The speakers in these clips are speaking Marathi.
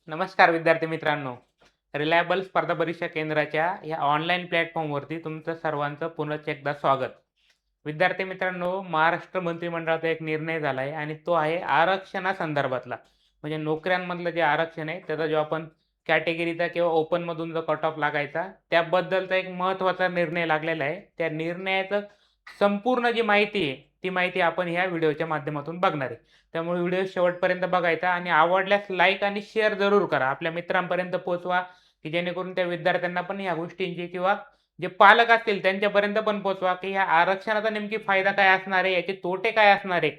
नमस्कार विद्यार्थी मित्रांनो. रिलायबल स्पर्धा परीक्षा केंद्राच्या या ऑनलाईन प्लॅटफॉर्मवरती तुमचं सर्वांचं पुनश्च एकदा स्वागत. विद्यार्थी मित्रांनो, महाराष्ट्र मंत्रिमंडळाचा एक निर्णय झाला आहे आणि तो आहे आरक्षणासंदर्भातला. म्हणजे नोकऱ्यांमधलं जे आरक्षण आहे त्याचा जो आपण कॅटेगरीचा किंवा ओपनमधून जो कट ऑफ लागायचा त्याबद्दलचा एक महत्त्वाचा निर्णय लागलेला आहे. त्या निर्णयाचं संपूर्ण जी माहिती आहे ती माहिती आपण ह्या व्हिडिओच्या माध्यमातून बघणार आहे. त्यामुळे व्हिडिओ शेवटपर्यंत बघायचा आणि आवडल्यास लाईक आणि शेअर जरूर करा. आपल्या मित्रांपर्यंत पोहोचवा, की जेणेकरून त्या विद्यार्थ्यांना पण ह्या गोष्टींची किंवा जे पालक असतील त्यांच्यापर्यंत पण पोहोचवा, की ह्या आरक्षणाचा नेमकी फायदा काय असणार आहे, याचे तोटे काय असणार आहे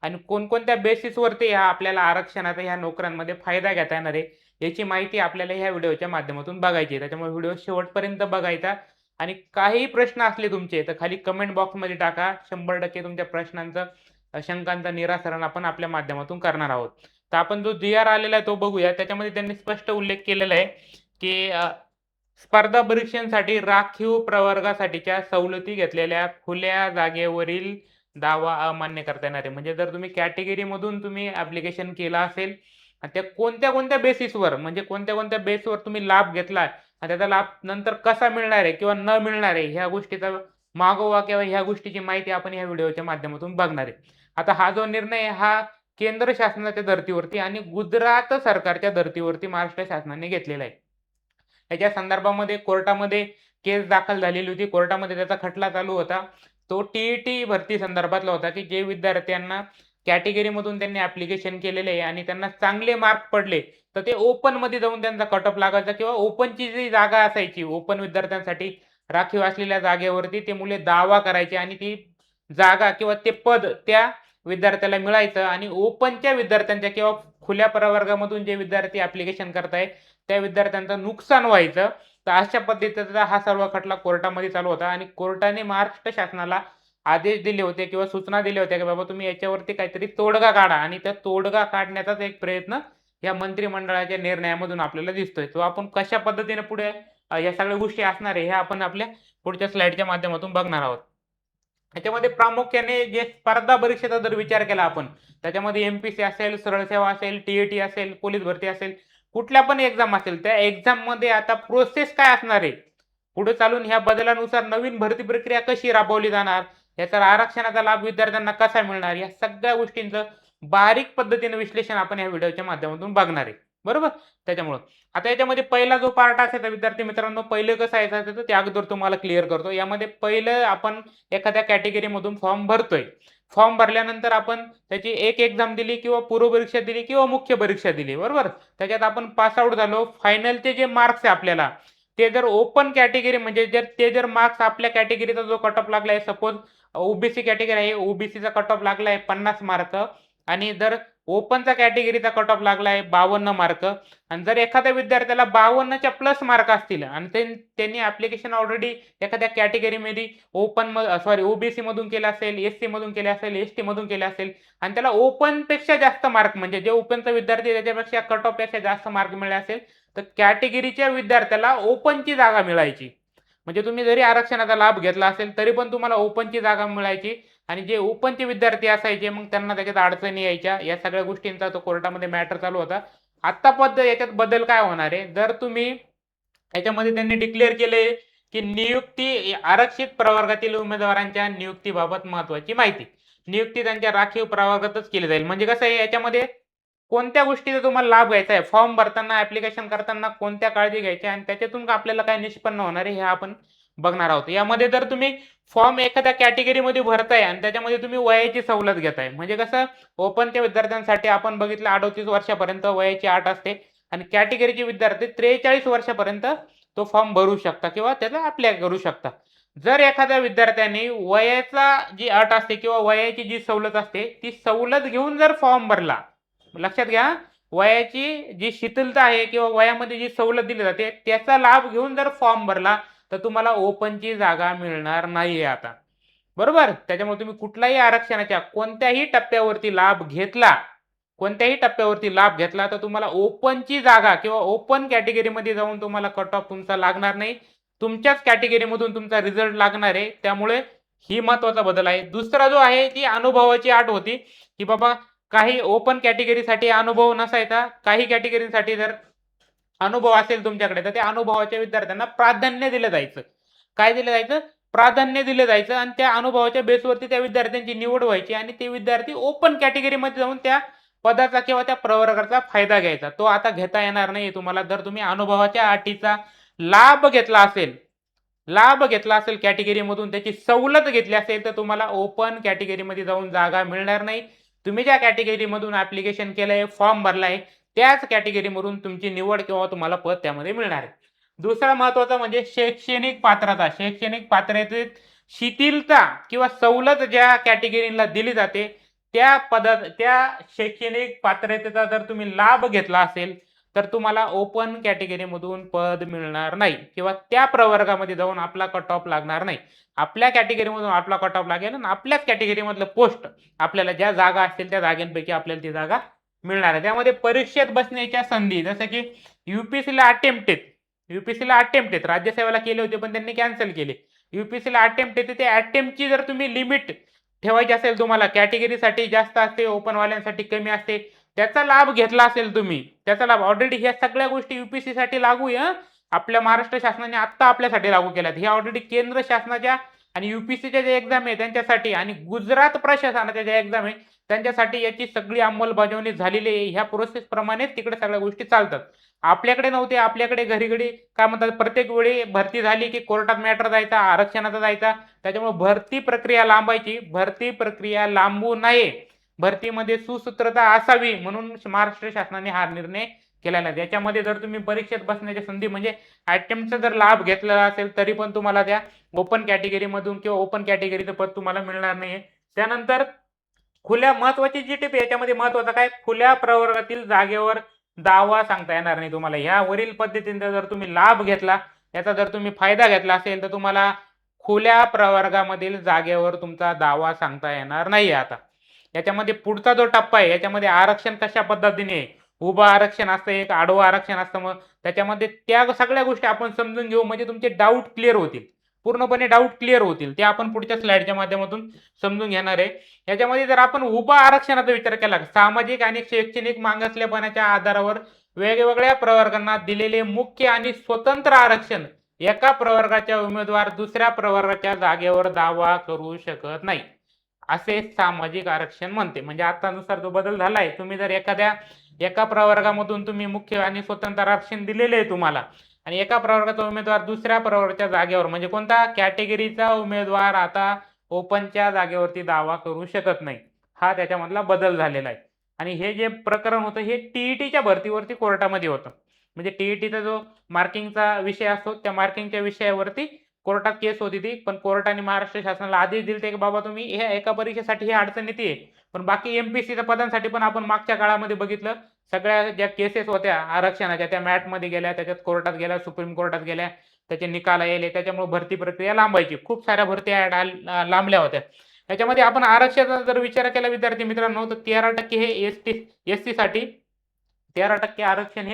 आणि कोणकोणत्या बेसिसवरती ह्या आपल्याला आरक्षणाचा ह्या नोकऱ्यांमध्ये फायदा घेता येणार आहे, याची माहिती आपल्याला ह्या व्हिडिओच्या माध्यमातून बघायची आहे. त्याच्यामुळे व्हिडिओ शेवटपर्यंत बघायचा आणि काहीही प्रश्न असले तुमचे तर खाली कमेंट बॉक्समध्ये टाका. 100% तुमच्या प्रश्नांचं शंकांचं निराकरण आपण आपल्या माध्यमातून करणार आहोत. तर आपण जो जी-आर आलेला आहे तो बघूया. त्याच्यामध्ये त्यांनी स्पष्ट उल्लेख केलेला आहे, की स्पर्धा परीक्षांसाठी राखीव प्रवर्गासाठीच्या सवलती घेतलेल्या खुल्या जागेवरील दावा अमान्य करता येणार आहे. म्हणजे जर तुम्ही कॅटेगरीमधून तुम्ही ॲप्लिकेशन केलं असेल आणि त्या कोणत्या-कोणत्या बेसिसवर म्हणजे कोणत्या-कोणत्या बेसवर तुम्ही लाभ घेतला आणि त्याचा लाभ नंतर कसा मिळणार आहे किंवा न मिळणार आहे, ह्या गोष्टीचा मागोवा किंवा ह्या गोष्टीची माहिती आपण ह्या व्हिडिओच्या माध्यमातून बघणार आहे. आता हा जो निर्णय आहे हा केंद्र शासनाच्या धर्तीवरती आणि गुजरात सरकारच्या धर्तीवरती महाराष्ट्र शासनाने घेतलेला आहे. याच्या संदर्भामध्ये कोर्टामध्ये केस दाखल झालेली होती. कोर्टामध्ये त्याचा खटला चालू होता. तो टी भरती संदर्भातला होता, की जे विद्यार्थ्यांना कॅटेगरीमधून त्यांनी ॲप्लिकेशन केलेले आहे आणि त्यांना चांगले मार्क पडले, तर ते ओपनमध्ये जाऊन त्यांचा कट ऑफ लागायचा किंवा ओपनची जी जागा असायची, ओपन विद्यार्थ्यांसाठी राखीव असलेल्या जागेवरती ते मुले दावा करायचे आणि ती जागा किंवा ते पद त्या विद्यार्थ्याला मिळायचं आणि ओपनच्या विद्यार्थ्यांच्या किंवा खुल्या प्रवर्गामधून जे विद्यार्थी ॲप्लिकेशन करताय त्या विद्यार्थ्यांचं नुकसान व्हायचं. तर अशा पद्धतीचा हा सर्व खटला कोर्टामध्ये चालू होता आणि कोर्टाने महाराष्ट्र शासनाला आदेश दिले होते किंवा सूचना दिल्या होत्या, की बाबा तुम्ही याच्यावरती काहीतरी तोडगा काढा आणि त्या तोडगा काढण्याचाच एक प्रयत्न या मंत्रिमंडळाच्या निर्णयामधून आपल्याला दिसतोय. तो आपण कशा पद्धतीने पुढे या सगळ्या गोष्टी असणार आहे, हे आपण आपल्या पुढच्या स्लाईडच्या माध्यमातून बघणार आहोत. ह्याच्यामध्ये प्रामुख्याने जे स्पर्धा परीक्षेचा जर विचार केला आपण, त्याच्यामध्ये एम-पी-सी असेल, सरळ सेवा असेल, टी-ए-टी असेल, पोलीस भरती असेल, कुठल्या पण एक्झाम असेल, त्या एक्झाममध्ये आता प्रोसेस काय असणार आहे? पुढे चालून ह्या बदलानुसार नवीन भरती प्रक्रिया कशी राबवली जाणार? याचा आरक्षणाचा लाभ विद्यार्थ्यांना कसा मिळणार? या सगळ्या गोष्टींचं बारीक पद्धतीने विश्लेषण आपण या व्हिडिओच्या माध्यमातून बघणार आहे. बरोबर? त्याच्यामुळं आता याच्यामध्ये पहिला जो पार्ट असायचा विद्यार्थी मित्रांनो, पहिलं कसं असायचं ते अगोदर तुम्हाला क्लिअर करतो. यामध्ये पहिलं आपण एखाद्या कॅटेगरीमधून फॉर्म भरतोय. फॉर्म भरल्यानंतर आपण त्याची एक एक्झाम दिली किंवा पूर्व परीक्षा दिली किंवा मुख्य परीक्षा दिली. बरोबर? त्याच्यात आपण पास आउट झालो. फायनलचे जे मार्क्स आहे आपल्याला, ते जर ओपन कॅटेगरी म्हणजे जर मार्क्स आपल्या कॅटेगरीचा जो कट ऑफ लागला आहे, सपोज ओबीसी कॅटेगरी आहे, ओबीसीचा कट ऑफ लागला आहे 50 मार्क आणि जर ओपनचा कॅटेगरीचा कट ऑफ लागला आहे 52 मार्क आणि जर एखाद्या विद्यार्थ्याला 52च्या प्लस मार्क असतील आणि त्यांनी ॲप्लिकेशन ऑलरेडी एखाद्या कॅटेगरीमध्ये ओबीसी मधून केलं असेल, एससी मधून केलं असेल, एसटी मधून केलं असेल आणि त्याला ओपनपेक्षा जास्त मार्क म्हणजे जे ओपनचा विद्यार्थी त्याच्यापेक्षा कट ऑफ पेक्षा जास्त मार्क मिळाले असेल, तर कॅटेगरीच्या विद्यार्थ्याला ओपनची जागा मिळायची. म्हणजे तुम्ही जरी आरक्षणाचा लाभ घेतला असेल, तरी पण तुम्हाला ओपनची जागा मिळायची आणि जे ओपनचे विद्यार्थी असायचे मग त्यांना त्याच्यात अडचणी यायच्या. या सगळ्या गोष्टींचा तो कोर्टामध्ये मॅटर चालू होता. आता याच्यात बदल काय होणार आहे? जर तुम्ही याच्यामध्ये त्यांनी डिक्लेअर केले, की नियुक्ती आरक्षित प्रवर्गातील उमेदवारांच्या नियुक्तीबाबत महत्त्वाची माहिती. नियुक्ती त्यांच्या राखीव प्रवर्गातच केली जाईल. म्हणजे कसं आहे याच्यामध्ये कोणत्या गोष्टीचा तुम्हाला लाभ घ्यायचा आहे, फॉर्म भरताना, ॲप्लिकेशन करताना कोणत्या काळजी घ्यायच्या आणि त्याच्यातून आपल्याला काय निष्पन्न होणार आहे, हे आपण बघणार आहोत. यामध्ये जर तुम्ही फॉर्म एखाद्या कॅटेगरीमध्ये भरताय आणि त्याच्यामध्ये तुम्ही वयाची सवलत घेताय. म्हणजे कसं ओपनच्या विद्यार्थ्यांसाठी आपण बघितलं 38 वर्षापर्यंत वयाची अट असते आणि कॅटेगरीचे विद्यार्थी 43 वर्षापर्यंत तो फॉर्म भरू शकता किंवा त्याला अप्लाय करू शकता. जर एखाद्या विद्यार्थ्याने वयाचा जी अट असते किंवा वयाची जी सवलत असते, ती सवलत घेऊन जर फॉर्म भरला, लक्षात घ्या, वयाची जी शिथिलता आहे किंवा वयामध्ये जी सवलत दिली जाते, त्याचा लाभ घेऊन जर फॉर्म भरला, तर तुम्हाला ओपनची जागा मिळणार नाहीये आता. बरोबर? त्याच्यामुळे तुम्ही कुठल्याही आरक्षणाच्या कोणत्याही टप्प्यावरती लाभ घेतला तर तुम्हाला ओपनची जागा किंवा ओपन कॅटेगरीमध्ये जाऊन तुम्हाला कट ऑफ तुमचा लागणार नाही. तुमच्याच कॅटेगरीमधून तुमचा रिझल्ट लागणार आहे. त्यामुळे ही महत्त्वाचा बदल आहे. दुसरा जो आहे ती अनुभवाची अट होती, की बाबा काही ओपन कॅटेगरीसाठी अनुभव नसायचा. काही कॅटेगरीसाठी जर अनुभव असेल तुमच्याकडे तर त्या अनुभवाच्या विद्यार्थ्यांना प्राधान्य दिलं जायचं. काय दिलं जायचं? प्राधान्य दिलं जायचं आणि त्या अनुभवाच्या बेसवरती त्या विद्यार्थ्यांची निवड व्हायची आणि ते विद्यार्थी ओपन कॅटेगरीमध्ये जाऊन त्या पदाचा किंवा त्या प्रवर्गाचा फायदा घ्यायचा. तो आता घेता येणार नाही तुम्हाला जर तुम्ही अनुभवाच्या अटीचा लाभ घेतला असेल. कॅटेगरीमधून त्याची सवलत घेतली असेल तर तुम्हाला ओपन कॅटेगरीमध्ये जाऊन जागा मिळणार नाही. तुम्ही ज्या कॅटेगरीमधून ऍप्लिकेशन केलंय, फॉर्म भरलाय त्याच कॅटेगरीमधून तुमची निवड किंवा तुम्हाला पद त्यामध्ये मिळणार आहे. दुसरा महत्वाचा म्हणजे शैक्षणिक पात्रता. शैक्षणिक पात्रतेत शिथिलता किंवा सवलत ज्या कॅटेगरीला दिली जाते त्या शैक्षणिक पात्रतेचा जर तुम्ही लाभ घेतला असेल तर तुम्हाला ओपन कॅटेगरीमधून पद मिळणार नाही किंवा त्या प्रवर्गामध्ये जाऊन आपला कट ऑफ लागणार नाही. आपल्या कॅटेगरीमधून आपला कट ऑफ लागेल आणि आपल्याच कॅटेगरीमधलं पोस्ट आपल्याला ज्या जागा असतील त्या जागांपैकी आपल्याला ती जागा मिळणार आहे. त्यामध्ये परीक्षेत बसण्याच्या संधी जसं की युपीएससीला अटेम्प्ट आहेत. राज्यसेवेला केले होते पण त्यांनी कॅन्सल केले. युपीएससीला अटेम्प्ट येते ते अटेम्प्टची जर तुम्ही लिमिट ठेवायची असेल तुम्हाला कॅटेगरीसाठी जास्त असते, ओपनवाल्यांसाठी कमी असते. त्याचा लाभ घेतला असेल तुम्ही त्याचा लाभ ऑलरेडी ह्या सगळ्या गोष्टी युपीएससी साठी लागू आहे. आपल्या महाराष्ट्र शासनाने आता आपल्यासाठी लागू केल्यात. हे ऑलरेडी केंद्र शासनाच्या आणि युपीएससीच्या ज्या एक्झाम आहे त्यांच्यासाठी आणि गुजरात प्रशासनाच्या ज्या एक्झाम आहे त्यांच्यासाठी याची सगळी अंमलबजावणी झालेली आहे. ह्या प्रोसेस प्रमाणेच तिकडे सगळ्या गोष्टी चालतात. आपल्याकडे नव्हते. आपल्याकडे घडी काय म्हणतात प्रत्येक वेळी भरती झाली की कोर्टात मॅटर जायचा, आरक्षणाचा जायचा. त्याच्यामुळे भरती प्रक्रिया लांबायची. भरती प्रक्रिया लांबू नये, भरतीमध्ये सुसूत्रता असावी म्हणून महाराष्ट्र शासनाने हा निर्णय केलेला आहे. याच्यामध्ये जर तुम्ही परीक्षेत बसण्याची संधी म्हणजे अटेम्प्टचा जर लाभ घेतलेला असेल तरी पण तुम्हाला त्या ओपन कॅटेगरीमधून किंवा ओपन कॅटेगरीचं पद तुम्हाला मिळणार नाही. त्यानंतर खुल्या महत्वाची जी टिप याच्यामध्ये महत्वाचं काय, खुल्या प्रवर्गातील जागेवर दावा सांगता येणार नाही तुम्हाला. ह्या वरील पद्धतीने जर तुम्ही लाभ घेतला, याचा जर तुम्ही फायदा घेतला असेल तर तुम्हाला खुल्या प्रवर्गामधील जागेवर तुमचा दावा सांगता येणार नाही. आता याच्यामध्ये पुढचा जो टप्पा आहे याच्यामध्ये आरक्षण कशा पद्धतीने आहे, उभं आरक्षण असतं, एक आडवं आरक्षण असतं. मग त्याच्यामध्ये त्या सगळ्या गोष्टी आपण समजून घेऊ म्हणजे तुमचे डाऊट क्लिअर होतील, पूर्णपणे डाऊट क्लिअर होतील. ते आपण पुढच्या स्लाइडच्या माध्यमातून समजून घेणार आहे. याच्यामध्ये जर आपण उभा आरक्षणाचा विचार केला, सामाजिक आणि शैक्षणिक मागासलेपणाच्या आधारावर वेगवेगळ्या प्रवर्गांना दिलेले मुख्य आणि स्वतंत्र आरक्षण एका प्रवर्गाच्या उमेदवार दुसऱ्या प्रवर्गाच्या जागेवर दावा करू शकत नाही, असे सामाजिक आरक्षण म्हणते. म्हणजे आतानुसार जो बदल झालाय, तुम्ही जर एका प्रवर्गामधून तुम्ही मुख्य आणि स्वतंत्र आरक्षण दिलेले आहे तुम्हाला आणि एका प्रवर्गाचा उमेदवार दुसऱ्या प्रवर्गाच्या जागेवर म्हणजे कोणता कॅटेगरीचा उमेदवार आता ओपनच्या जागेवरती दावा करू शकत नाही. हा त्याच्यामधला बदल झालेला आहे. आणि हे जे प्रकरण होतं हे टीईटीच्या भरतीवरती कोर्टामध्ये होतं. म्हणजे टीईटीचा जो मार्किंगचा विषय असतो त्या मार्किंगच्या विषयावरती कोर्टात केस होती ती. पण कोर्टाने महाराष्ट्र शासनाला आदेश दिले की बाबा तुम्ही ह्या एका परीक्षेसाठी ही अडचण येते, पण बाकी एमपीएससीच्या पदांसाठी पण आपण मागच्या काळामध्ये बघितलं सगळ्या ज्या केसेस होत्या आरक्षणाच्या त्या मॅटमध्ये गेल्या, त्याच्यात कोर्टात गेल्या, सुप्रीम कोर्टात गेल्या, त्याचे निकाल यायले. त्याच्यामुळे भरती प्रक्रिया लांबायची. खूप साऱ्या भरत्या लांबल्या होत्या. त्याच्यामध्ये आपण आरक्षणाचा जर विचार केला विद्यार्थी मित्रांनो तर 13% हे एसटी साठी 13% आरक्षण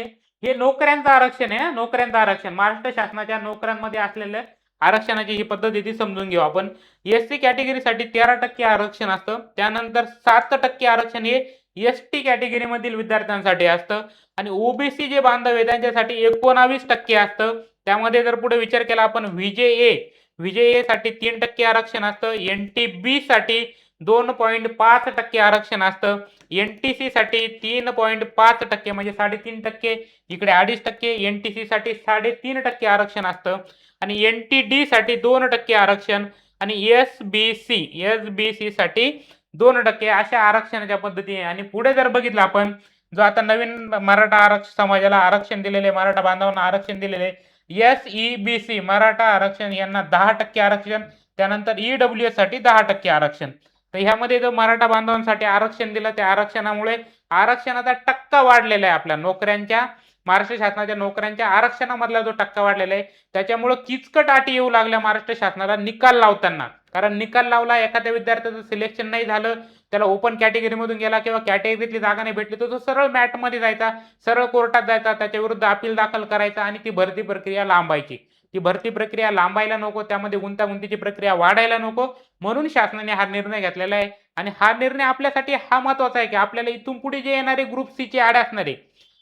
हे नोकऱ्यांचं आरक्षण आहे. नोकऱ्यांचं आरक्षण महाराष्ट्र शासनाच्या नोकऱ्यांमध्ये असलेलं आरक्षणाची ही पद्धत ती समजून घेऊ आपण. एससी कॅटेगरीसाठी 13% आरक्षण असतं. त्यानंतर 7% आरक्षण हे एसटी कॅटेगरीमधील विद्यार्थ्यांसाठी असतं आणि ओबीसी जे बांधव आहे त्यांच्यासाठी 19% असतं. त्यामध्ये जर पुढे विचार केला आपण व्हीजेए साठी 3% आरक्षण असतं. एनटीबी साठी 2.5% आरक्षण असतं. एनटीसी साठी 3.5% म्हणजे 3.5%, इकडे 2.5%. एनटीसी साठी 3.5% आरक्षण असतं आणि एनटीडी साठी 2% आरक्षण आणि एसबीसी साठी 2% अशा आरक्षणाच्या पद्धती आहे. आणि पुढे जर बघितलं आपण जो आता नवीन मराठा आरक्षण समाजाला आरक्षण दिलेले, मराठा बांधवांना आरक्षण दिलेले एसईबीसी मराठा आरक्षण यांना 10% आरक्षण, त्यानंतर ईडब्ल्यूएस साठी 10% आरक्षण. तर ह्यामध्ये जो मराठा बांधवांसाठी आरक्षण दिलं त्या आरक्षणामुळे आरक्षणाचा टक्का वाढलेला आहे. आपल्या नोकऱ्यांच्या महाराष्ट्र शासनाच्या नोकऱ्यांच्या आरक्षणामधला जो टक्का वाढलेला आहे त्याच्यामुळे किचकट अटी येऊ लागल्या महाराष्ट्र शासनाला निकाल लावताना. कारण निकाल लावला, एखाद्या विद्यार्थ्याचं सिलेक्शन नाही झालं, त्याला ओपन कॅटेगरीमधून गेला किंवा कॅटेगरीतली जागा नाही भेटली तर तो सरळ मॅटमध्ये जायचा, सरळ कोर्टात जायचा, त्याच्या विरुद्ध अपील दाखल करायचा आणि ती भरती प्रक्रिया लांबायची. ती भरती प्रक्रिया लांबायला नको, त्यामध्ये गुंतागुंतीची प्रक्रिया वाढायला नको म्हणून शासनाने हा निर्णय घेतलेला आहे. आणि हा निर्णय आपल्यासाठी हा महत्वाचा आहे की आपल्याला इथून पुढे जे येणारे ग्रुप सी चे ऍड असणारे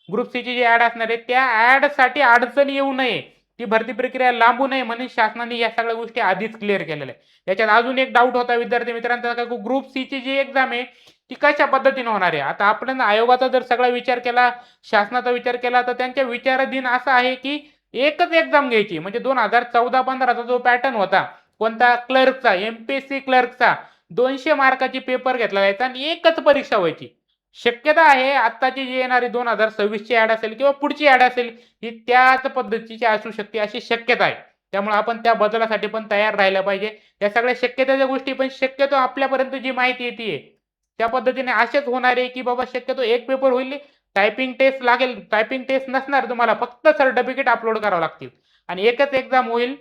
ग्रुप सी ची जी ऍड असणार आहे त्या ऍड साठी अडचण येऊ नये, ती भरती प्रक्रिया लांबू नये म्हणून शासनाने या सगळ्या गोष्टी आधीच क्लिअर केलेल्या आहे. याच्यात अजून एक डाऊट होता विद्यार्थी मित्रांचा का ग्रुप सी ची जी एक्झाम आहे ती कशा पद्धतीने होणार आहे. आता आपण आयोगाचा जर सगळा विचार केला, शासनाचा विचार केला, तर त्यांच्या विचाराधीन असा आहे की एकच एक्झाम घ्यायची. म्हणजे 2014-15चा जो पॅटर्न होता कोणता क्लर्कचा, एमपीएससी क्लर्कचा 200 मार्काची पेपर घेतला जायचा आणि एकच परीक्षा व्हायची. शक्यता आहे आत्ताची जी येणारी 2026ची ऍड असेल किंवा पुढची ऍड असेल ही त्याच पद्धतीची असू शकते अशी शक्यता आहे. त्यामुळे आपण त्या बदलासाठी पण तयार राहायला पाहिजे. या सगळ्या शक्यतेच्या गोष्टी पण शक्यतो आपल्यापर्यंत जी माहिती येते त्या पद्धतीने असेच होणार आहे की बाबा शक्यतो एक पेपर होईल, टायपिंग टेस्ट लागेल, टायपिंग टेस्ट नसणार, तुम्हाला फक्त सर्टिफिकेट अपलोड करावं लागतील आणि एकच एक्झाम होईल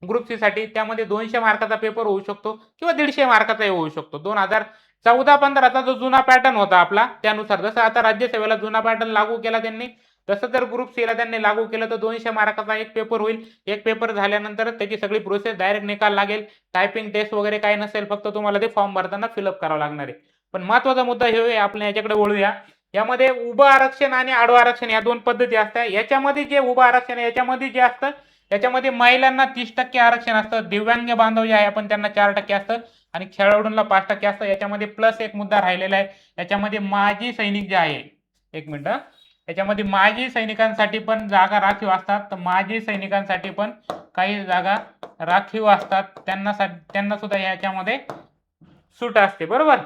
ग्रुप सी साठी. त्यामध्ये 200 मार्काचा पेपर होऊ शकतो किंवा 150 मार्काचाही होऊ शकतो. 2014-15चा जो जुना पॅटर्न होता आपला त्यानुसार, जसं आता राज्यसेवेला जुना पॅटर्न लागू केला त्यांनी, तसं जर ग्रुप सी ला त्यांनी लागू केलं तर 200 मार्काचा एक पेपर होईल. एक पेपर झाल्यानंतर त्याची सगळी प्रोसेस डायरेक्ट निकाल लागेल, टायपिंग टेस्ट वगैरे काय नसेल, फक्त तुम्हाला ते फॉर्म भरताना फिलअप करावं लागणार आहे. पण महत्वाचा मुद्दा हे आहे, आपण याच्याकडे वळूया. यामध्ये उभं आरक्षण आणि आडवं आरक्षण या दोन पद्धती असतात. याच्यामध्ये जे उभं आरक्षण आहे याच्यामध्ये जे असतं त्याच्यामध्ये महिलांना 30% आरक्षण असतं, दिव्यांग बांधव जे आहे आपण त्यांना 4% असतं आणि खेळाडूंना 5% असतं. याच्यामध्ये प्लस एक मुद्दा राहिलेला आहे, याच्यामध्ये माजी सैनिक जे आहे, एक मिनिट, याच्यामध्ये माजी सैनिकांसाठी पण जागा राखीव असतात. तर माजी सैनिकांसाठी पण काही जागा राखीव असतात, त्यांना सुद्धा याच्यामध्ये सूट असते, बरोबर.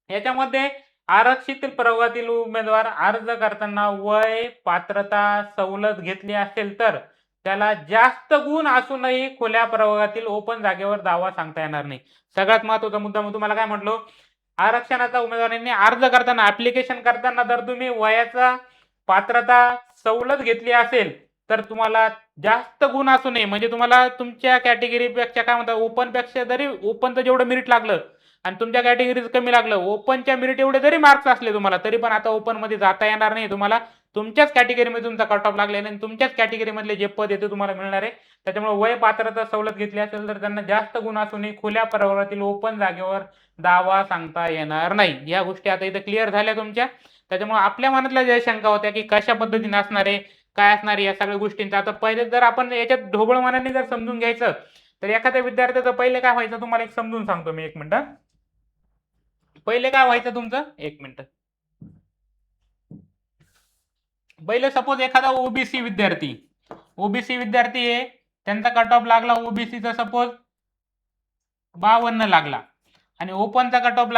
याच्यामध्ये आरक्षित प्रवर्गातील उमेदवार अर्ज करताना वय, पात्रता, सवलत घेतली असेल तर त्याला जास्त गुण असूनही खुल्या प्रवर्गातील ओपन जागेवर दावा सांगता येणार नाही. सगळ्यात महत्त्वाचा मुद्दा मी तुम्हाला काय म्हटलो, आरक्षणाचा उमेदवारांनी अर्ज करताना, ऍप्लिकेशन करताना जर तुम्ही वयाचा, पात्रता, सवलत घेतली असेल तर तुम्हाला जास्त गुण असू नये, म्हणजे तुम्हाला तुमच्या कॅटेगरीपेक्षा काय म्हणतात ओपन पेक्षा जरी ओपनचं जेवढं मेरिट लागलं आणि तुमच्या कॅटेगरीज कमी लागलं, ओपनच्या मेरिट एवढे जरी मार्क्स असले तुम्हाला, तरी पण आता ओपन मध्ये जाता येणार नाही. तुम्हाला तुमच्याच कॅटेगरीमध्ये तुमचा कट ऑफ लागलेला आणि तुमच्याच कॅटेगरीमधले जे पद येते तुम्हाला मिळणार आहे. त्याच्यामुळे वय, पात्रता, सवलत घेतली असेल तर त्यांना जास्त गुण असूनही खुल्या प्रवर्गातील ओपन जागेवर दावा सांगता येणार नाही. या गोष्टी आता इथे क्लिअर झाल्या तुमच्या. त्याच्यामुळे आपल्या मनातल्या ज्या शंका होत्या की कशा पद्धतीने असणार आहे, काय असणार आहे, या सगळ्या गोष्टींचा आता पहिले जर आपण याच्यात ढोबळ मनाने जर समजून घ्यायचं तर एखाद्या विद्यार्थ्याचं पहिले काय व्हायचं तुम्हाला एक समजून सांगतो मी, एक मिनिट. पहिले काय व्हायचं तुमचं, एक मिनिट, पहिले सपोज एखादा ओबीसी विद्यार्थी आहे, त्यांचा कट ऑफ लागला ओबीसीचा सपोज 52 लागला आणि ओपनचा कट ऑफ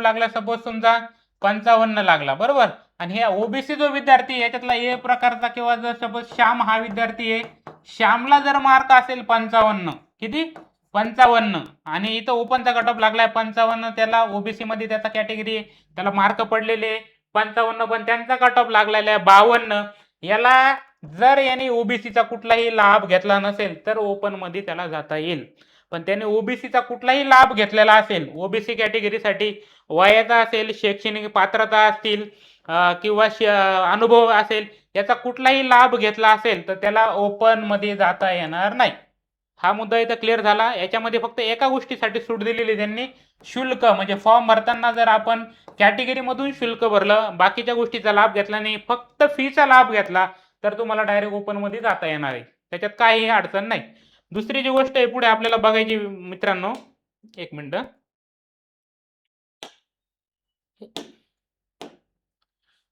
लागला सपोज तुमचा 55 लागला, बरोबर. आणि हे ओबीसी जो विद्यार्थी याच्यातला ए प्रकारचा किंवा जर सपोज श्याम हा विद्यार्थी आहे, श्यामला जर मार्क असेल 55, किती, 55, आणि इथं ओपनचा कट ऑफ लागलाय 55, त्याला ओबीसी मध्ये त्याचा कॅटेगरी आहे, त्याला मार्क पडलेले 55, पण त्यांचा कट ऑफ लागलेला आहे 52. याला जर याने ओबीसीचा कुठलाही लाभ घेतला नसेल तर ओपन मध्ये त्याला जाता येईल. पण त्याने ओबीसीचा कुठलाही लाभ घेतलेला असेल, ओबीसी कॅटेगरीसाठी वयाचा असेल, शैक्षणिक पात्रता असतील किंवा अनुभव असेल, याचा कुठलाही लाभ घेतला असेल तर त्याला ओपन मध्ये जाता येणार नाही. हा मुद्दा इथं क्लिअर झाला. याच्यामध्ये फक्त एका गोष्टीसाठी सूट दिलेली त्यांनी, शुल्क, म्हणजे फॉर्म भरताना जर आपण कॅटेगरी मधून शुल्क भरलं, बाकीच्या गोष्टीचा लाभ घेतला नाही, फक्त फीचा लाभ घेतला तर तुम्हाला डायरेक्ट ओपन मध्ये जाता येणार आहे. त्याच्यात काहीही अडचण नाही. दुसरी जी गोष्ट आहे पुढे आपल्याला बघायची मित्रांनो, एक मिनिट,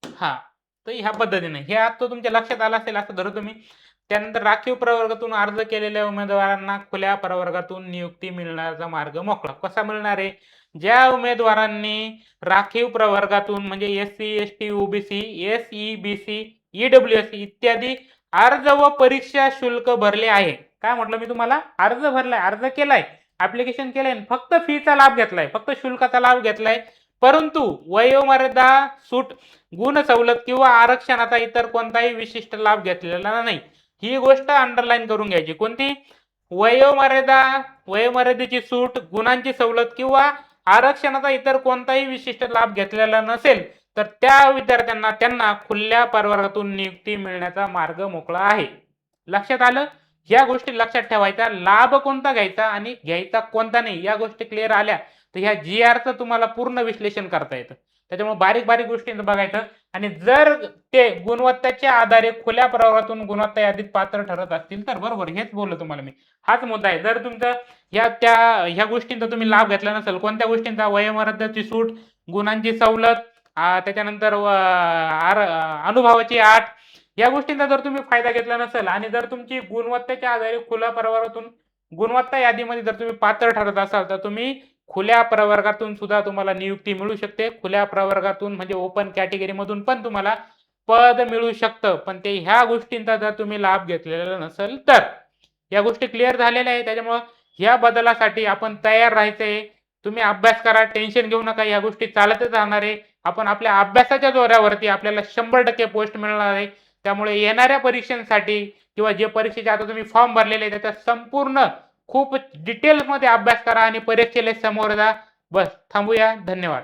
हा, तर ह्या पद्धतीने हे आता तुमच्या लक्षात आलं असेल असं धरू तुम्ही. त्यानंतर राखीव प्रवर्गातून अर्ज केलेल्या उमेदवारांना खुल्या प्रवर्गातून नियुक्ती मिळण्याचा मार्ग मोकळा. कसा मिळणार आहे, ज्या उमेदवारांनी राखीव प्रवर्गातून म्हणजे SC, ST, OBC, SEBC, EWS इत्यादी अर्ज व परीक्षा शुल्क भरले आहे. काय म्हटलं मी तुम्हाला, अर्ज भरलाय, अर्ज केलाय, ऍप्लिकेशन केलंय, फक्त फीचा लाभ घेतलाय, फक्त शुल्काचा लाभ घेतलाय, परंतु वयोमर्यादा सूट, गुण सवलत किंवा आरक्षणाचा इतर कोणताही विशिष्ट लाभ घेतलेला नाही. ही गोष्ट अंडरलाईन करून घ्यायची. कोणती, वयोमर्यादेची सूट, गुणांची सवलत किंवा आरक्षणाचा इतर कोणताही विशिष्ट लाभ घेतलेला नसेल तर त्या विद्यार्थ्यांना त्यांना खुल्या प्रवर्गातून नियुक्ती मिळण्याचा मार्ग मोकळा आहे. लक्षात आलं. या गोष्टी लक्षात ठेवायच्या, लाभ कोणता घ्यायचा आणि घ्यायचा कोणता नाही, या गोष्टी क्लिअर आल्या तर ह्या जी आरचं तुम्हाला पूर्ण विश्लेषण करता येतं. त्याच्यामुळे बारीक गोष्टींचं बघायचं आणि जर ते गुणवत्तेच्या आधारे खुल्या प्रवर्गातून गुणवत्ता यादीत पात्र ठरत असतील तर, बरोबर हेच बोललो तुम्हाला मी, हाच मुद्दा आहे. जर तुमचं ह्या गोष्टींचा तुम्ही लाभ घेतला नसेल, कोणत्या गोष्टींचा, वयोमर्यादेची सूट, गुणांची सवलत, त्याच्यानंतर अनुभवाची अट, या गोष्टींचा जर तुम्ही फायदा घेतला नसेल आणि जर तुमची गुणवत्तेच्या आधारे खुल्या प्रवर्गातून गुणवत्ता यादीमध्ये जर तुम्ही पात्र ठरत असाल तर तुम्ही खुल्या प्रवर्गातून सुद्धा तुम्हाला नियुक्ती मिळू शकते. खुल्या प्रवर्गातून म्हणजे ओपन कॅटेगरीमधून पण तुम्हाला पद मिळू शकतं. पण ते ह्या गोष्टींचा जर तुम्ही लाभ घेतलेला नसेल तर. या गोष्टी क्लिअर झालेल्या आहेत. त्याच्यामुळं ह्या बदलासाठी आपण तयार राहायचंय. तुम्ही अभ्यास करा, टेन्शन घेऊ नका. या गोष्टी चालतच राहणार आहे. आपण आपल्या अभ्यासाच्या जोरावरती आपल्याला 100% पोस्ट मिळणार आहे. त्यामुळे येणाऱ्या परीक्षांसाठी किंवा जे परीक्षेचे आता तुम्ही फॉर्म भरलेले आहेत त्याचा संपूर्ण खूप डिटेल्समध्ये अभ्यास करा आणि परीक्षेला समोर जा. बस थांबूया. धन्यवाद.